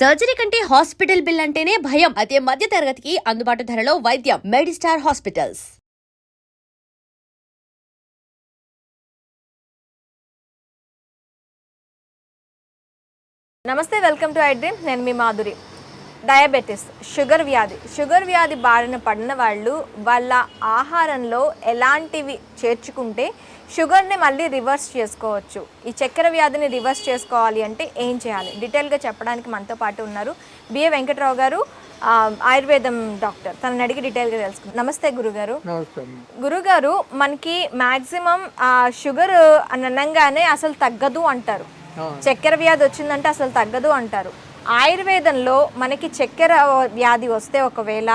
Surgery కంటే hospital bill అంటేనే భయం. అదే మధ్య తరగతికి అందుబాటు ధరలో వైద్యం. Medistar hospitals. నమస్తే, వెల్కమ్ టు ఐ డ్రీమ్. నేను మీ మాధురి. డయాబెటీస్, షుగర్ వ్యాధి బారిన పడిన వాళ్ళు వాళ్ళ ఆహారంలో ఎలాంటివి చేర్చుకుంటే షుగర్ని మళ్ళీ రివర్స్ చేసుకోవచ్చు, ఈ చక్కెర వ్యాధిని రివర్స్ చేసుకోవాలి అంటే ఏం చేయాలి, డీటెయిల్గా చెప్పడానికి మనతో పాటు ఉన్నారు బిఏ వెంకట్రావు గారు, ఆయుర్వేదం డాక్టర్. తనని అడిగి డీటెయిల్గా తెలుసుకుందాం. నమస్తే గురుగారు. గురుగారు, మనకి మ్యాక్సిమం షుగర్ అనగానే అసలు తగ్గదు అంటారు, చక్కెర వ్యాధి వచ్చిందంటే అసలు తగ్గదు అంటారు. ఆయుర్వేదంలో మనకి చక్కెర వ్యాధి వస్తే ఒకవేళ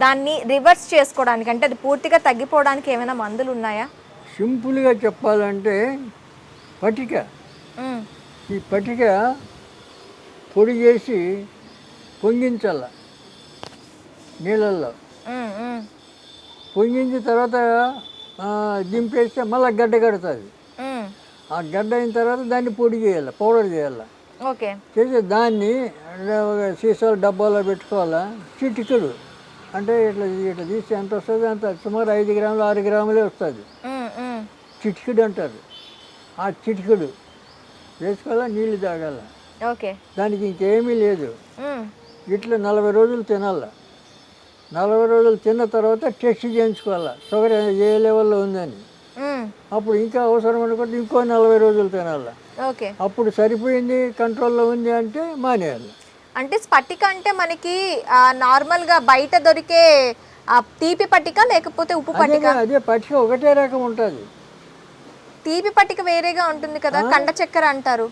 దాన్ని రివర్స్ చేసుకోవడానికి, అంటే అది పూర్తిగా తగ్గిపోవడానికి ఏమైనా మందులు ఉన్నాయా? సింపుల్గా చెప్పాలంటే పటిక, ఈ పటిక పొడి చేసి పొంగించాల నీళ్ళల్లో. పొంగించిన తర్వాత దింపేస్తే మళ్ళీ గడ్డ కడుతుంది. ఆ గడ్డ అయిన తర్వాత దాన్ని పొడి చేయాలి, పౌడర్ చేయాలి. ఓకే, చేసి దాన్ని సీసాలు డబ్బాలో పెట్టుకోవాలా. చిటికెడు అంటే ఇట్లా ఇట్లా తీసి ఎంత వస్తుంది అంత, సుమారు 5 గ్రాములు 6 గ్రాములే వస్తుంది. చిటికెడు అంటారు. ఆ చిటికెడు వేసుకోవాలా, నీళ్ళు తాగాల. ఓకే, దానికి ఇంకేమీ లేదు. ఇట్లా 40 రోజులు తినాల. 40 రోజులు తిన్న తర్వాత టెస్ట్ చేయించుకోవాలా, షుగర్ ఏ లెవెల్లో ఉందని. అప్పుడు ఇంకా అవసరం అనుకుంటే ఇంకో 40 రోజులు తినాలి. ఓకే, అప్పుడు సరిపోయింది, కంట్రోల్లో ఉంది అంటే మానేయాలి. అంటే స్పటిక అంటే మనకి నార్మల్గా బయట దొరికే తీపి పట్టిక లేకపోతే ఉప్పు పట్టిక? అదే పట్టిక ఒకటే రకం ఉంటుంది. తీపి పట్టిక వేరేగా ఉంటుంది కదా, కండ చక్కెర అంటారు.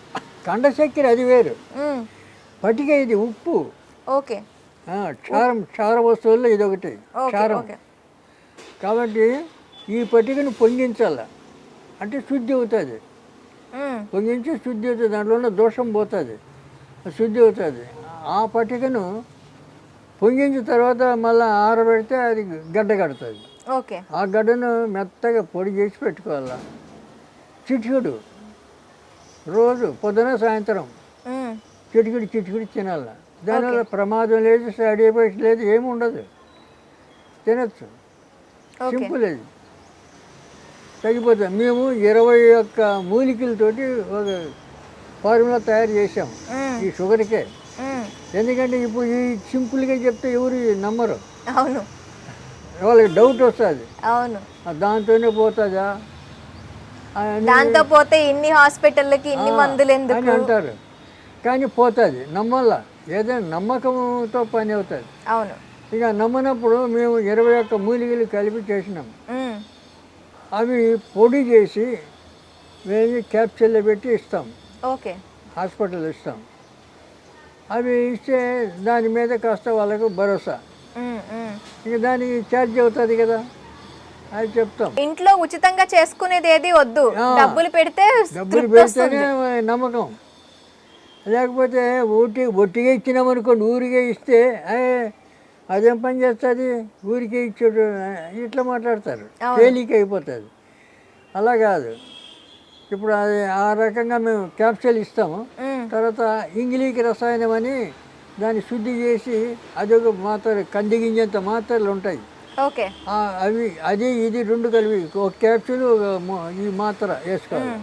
కండ చక్కెర అది వేరు, పట్టిక ఇది ఉప్పు. ఓకే, క్షార వస్తువుల్లో ఇది ఒకటి క్షారం. కాబట్టి ఈ పట్టికను పొంగించాల, అంటే శుద్ధి అవుతుంది. పొంగించి శుద్ధి అవుతుంది, దాంట్లో ఉన్న దోషం పోతుంది, శుద్ధి అవుతుంది. ఆ పట్టికను పొంగించిన తర్వాత మళ్ళీ ఆరబెడితే అది గడ్డ కడుతుంది. ఓకే, ఆ గడ్డను మెత్తగా పొడి చేసి పెట్టుకోవాలి. చిటికెడు రోజు పొద్దున సాయంత్రం చిటికెడు తినాలి. దానివల్ల ప్రమాదం లేదు, సైడ్ ఎఫెక్ట్స్ లేదు, ఏమి ఉండదు, తినచ్చు. సింపుల్ అది, తగ్గిపోతుంది. మేము 21 మూలికలతోటి ఒక ఫార్ములా తయారు చేసాం ఈ షుగర్కే. ఎందుకంటే ఇప్పుడు ఈ సింపుల్గా చెప్తే ఎవరు నమ్మరు. అవును, వాళ్ళకి డౌట్ వస్తుంది. అవును, దాంతోనే పోతుందా, దాంతో పోతే ఇన్ని హాస్పిటల్కి ఇన్ని మందులు ఎందుకు అని అంటారు. కానీ పోతుంది, నమ్మల్లా. ఏదైనా నమ్మకంతో పని అవుతుంది. అవును, ఇక నమ్మనప్పుడు మేము 21 మూలికలు కలిపి చేసినాం. అవి పొడి చేసి మేము క్యాప్సూల్లో పెట్టి ఇస్తాం. ఓకే, హాస్పిటల్ ఇస్తాం. అవి ఇస్తే దాని మీద కాస్త వాళ్ళకు భరోసా. ఇక దానికి ఛార్జ్ అవుతుంది కదా, అది చెప్తాం. ఇంట్లో ఉచితంగా చేసుకునేది ఏది వద్దు, డబ్బులు పెడితేనే నమ్మకం. లేకపోతే ఒట్టిగా ఇచ్చినామనుకోండి, ఊరికే ఇస్తే అదేం పని చేస్తుంది, ఊరికే ఇచ్చాడు ఇట్లా మాట్లాడతారు, తేలిక అయిపోతుంది. అలా కాదు. ఇప్పుడు అది ఆ రకంగా మేము క్యాప్సూల్ ఇస్తాము. తర్వాత ఇంగిలీకి రసాయనం అని దాన్ని శుద్ధి చేసి అదొక మాత్ర, కంది గింజంత మాత్రలు ఉంటాయి. ఓకే, అవి అది ఇది 2 కలిపి ఒక క్యాప్సూల్ ఈ మాత్ర వేసుకోవాలి.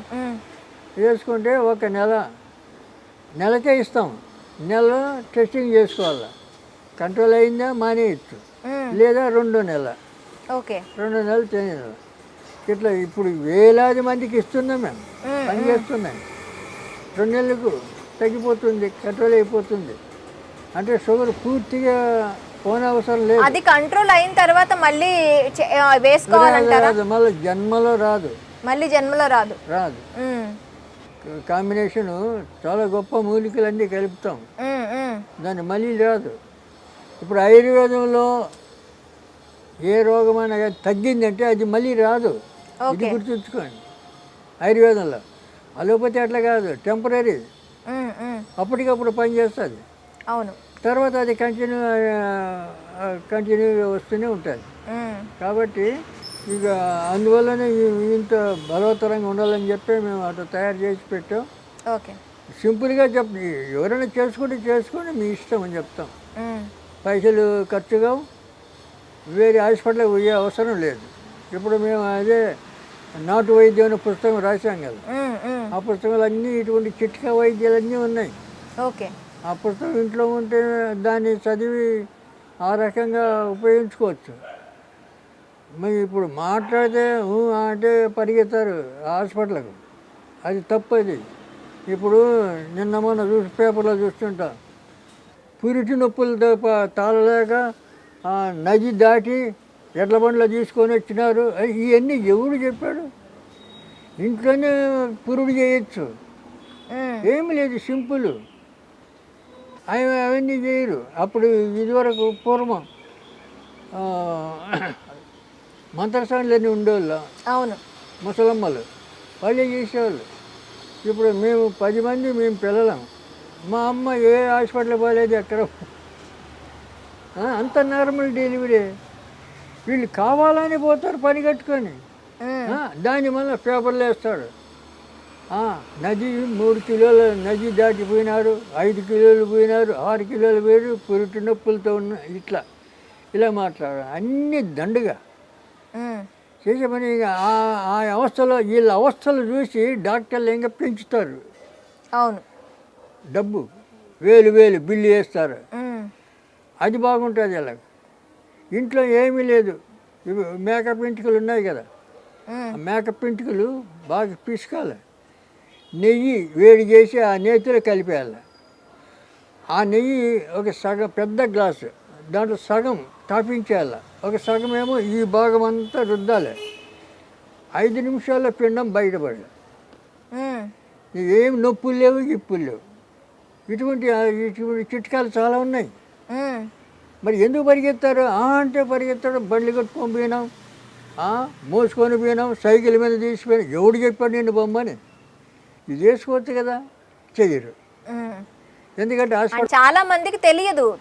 వేసుకుంటే ఒక నెలకే ఇస్తాం. నెల టెస్టింగ్ చేసుకోవాలి, కంట్రోల్ అయిందా మానేయచ్చు, లేదా 2 నెలలు. ఓకే, 2 నెలలు తినేయాలి. ఇట్లా ఇప్పుడు వేలాది మందికి ఇస్తున్నాం, మేము పని చేస్తున్నాం. 2 నెలలకు తగ్గిపోతుంది, కంట్రోల్ అయిపోతుంది. అంటే షుగర్ పూర్తిగా పోనవసరం లేదు. అది కంట్రోల్ అయిన తర్వాత మళ్ళీ వేసుకోవాలంటారా? మళ్ళీ జన్మలో రాదు, రాదు. కాంబినేషను చాలా గొప్ప మూలికలన్నీ కలుపుతాం, దాన్ని మళ్ళీ రాదు. ఇప్పుడు ఆయుర్వేదంలో ఏ రోగమైనా తగ్గిందంటే అది మళ్ళీ రాదు, ఇది గుర్తుంచుకోండి. ఆయుర్వేదంలో అలోపతి అట్లా కాదు, టెంపరీ, అప్పటికప్పుడు పనిచేస్తుంది. అవును, తర్వాత అది కంటిన్యూగా వస్తూనే ఉంటుంది. కాబట్టి ఇక అందువల్లనే ఇంత బలవత్తరంగా ఉండాలని చెప్పి మేము అట్లా తయారు చేసి పెట్టాం. ఓకే, సింపుల్గా ఎవరైనా చేసుకోండి మీ ఇష్టం అని చెప్తాం. పైసలు ఖర్చు కావు, వేరే హాస్పిటల్కి పోయే అవసరం లేదు. ఇప్పుడు మేము అదే నాటు వైద్యం అనే పుస్తకం రాశాం కదా, ఆ పుస్తకాలు అన్నీ ఇటువంటి చిట్కా వైద్యాలన్నీ ఉన్నాయి. ఓకే. ఆ పుస్తకం ఇంట్లో ఉంటే దాన్ని చదివి ఆ రకంగా ఉపయోగించుకోవచ్చు. మరి ఇప్పుడు మాట్లాడితే అంటే పరిగెత్తారు హాస్పిటల్కు, అది తప్పది. ఇప్పుడు నిన్న మొన్న పేపర్లో చూస్తుంటా, పురిటి నొప్పులు తాళలేక నది దాటి ఎడ్ల బండ్లో తీసుకొని వచ్చినారు. ఇవన్నీ ఎవడు చెప్పాడు? ఇంట్లోనే పురుడు చేయొచ్చు, ఏమి లేదు, సింపుల్. అవన్నీ చేయరు. అప్పుడు ఇదివరకు పూర్వం మంత్రసానులన్నీ ఉండేవాళ్ళు, అవును, ముసలమ్మలు వాళ్ళే చేసేవాళ్ళు. ఇప్పుడు మేము 10 మంది మేము పిల్లలం, మా అమ్మ ఏ హాస్పిటల్ పోలేదు ఎక్కడ, అంత నార్మల్ డెలివరీ. వీళ్ళు కావాలని పోతారు పని కట్టుకొని, దాని వల్ల పేపర్లు వేస్తాడు. నది 3 కిలోల నది దాటిపోయినారు, 5 కిలోలు పోయినారు, 6 కిలోలు పోయారు, పురిటి నొప్పులతో ఉన్న ఇలా మాట్లాడారు. అన్నీ దండుగా చేసే పని. ఆ అవస్థలో వీళ్ళ అవస్థలు చూసి డాక్టర్లు ఇంకా పెంచుతారు. అవును, డబ్బు వేలు బిల్లు వేస్తారు. అది బాగుంటుంది. ఇలా ఇంట్లో ఏమీ లేదు, ఇవి మేకప్ ఇంటికలు ఉన్నాయి కదా, ఆ మేకప్ ఇంటికలు బాగా పిసుకాలి, నెయ్యి వేడి చేసి ఆ నేతిలో కలిపేయాలి. ఆ నెయ్యి ఒక సగం పెద్ద గ్లాసు, దాంట్లో సగం తాపించేయాలి, ఒక సగం ఏమో ఈ భాగం అంతా రుద్దాలి. 5 నిమిషాల్లో పిండం బయటపడాలి. ఏం నొప్పులు లేవు, గిప్పులు లేవు. ఇటువంటి చిట్కాలు చాలా ఉన్నాయి. మరి ఎందుకు పరిగెత్తారు అంటే పరిగెత్తాడు, బండ్లు కట్టుకొని పోయినాం, మోసుకొని పోయినాం, సైకిల్ మీద తీసిపోయినాం. ఎవడు చెప్పాడు నిన్ను బొమ్మని? ఇది చేసుకోవచ్చు కదా, చెయ్యరు. ఎందుకంటే చాలా మందికి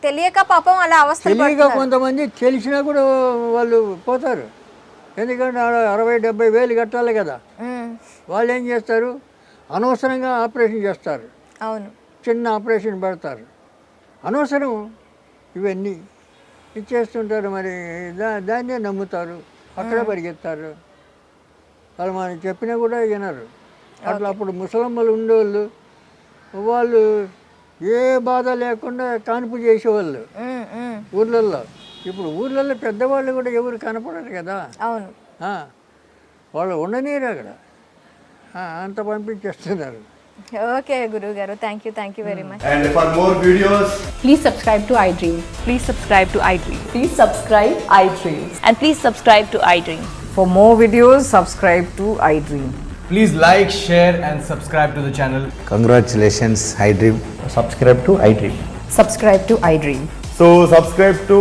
తెలియక పాపం అలా అవస్థ. తెలియక కొంతమంది తెలిసినా కూడా వాళ్ళు పోతారు. ఎందుకంటే 60-70 వేలు కట్టాలి కదా. వాళ్ళు ఏం చేస్తారు, అనవసరంగా ఆపరేషన్ చేస్తారు. అవును, చిన్న ఆపరేషన్ పెడతారు, అనవసరం. ఇవన్నీ ఇచ్చేస్తుంటారు. మరి దాన్నే నమ్ముతారు, అక్కడే పరిగెత్తారు. వాళ్ళు మనం చెప్పినా కూడా వినరు. అట్లా అప్పుడు ముసలమ్మలు ఉండేవాళ్ళు, వాళ్ళు ఏ బాధ లేకుండా కాన్పు చేసేవాళ్ళు ఊర్లలో. ఇప్పుడు ఊర్లలో పెద్దవాళ్ళు కూడా ఎవరు కనపడరు కదా. అవును, వాళ్ళు ఉండనీరు అక్కడ, అంత పంపించేస్తున్నారు. ఓకే గురువు గారు, thank you very much. And for more videos, please subscribe to iDream. Please subscribe to iDream. Please subscribe iDream. And please subscribe to iDream. For more videos, subscribe to iDream. please like, share and subscribe to the channel. Congratulations, iDream. Subscribe to iDream. Subscribe to iDream. So subscribe to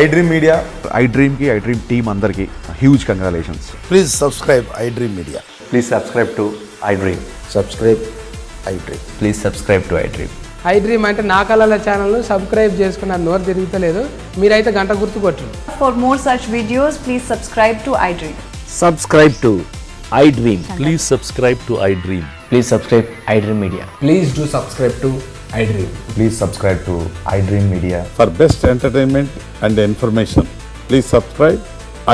iDream Media. iDream ki iDream team andarki huge congratulations. Please subscribe iDream Media. Please subscribe to iDream. Subscribe iDream. Please subscribe to iDream. iDream అంటే నా కళల ఛానల్ను subscribe చేసుకున్న నోరు తిరుగుతలేదు, మీరైతే గంట గుర్తు కొట్టండి. For more such videos, please subscribe to iDream. Subscribe to iDream. Please subscribe to iDream. Please subscribe iDream Media. Please do subscribe to iDream. Please subscribe to iDream Media. For best entertainment and information, please subscribe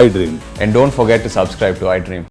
iDream. And don't forget to subscribe to iDream.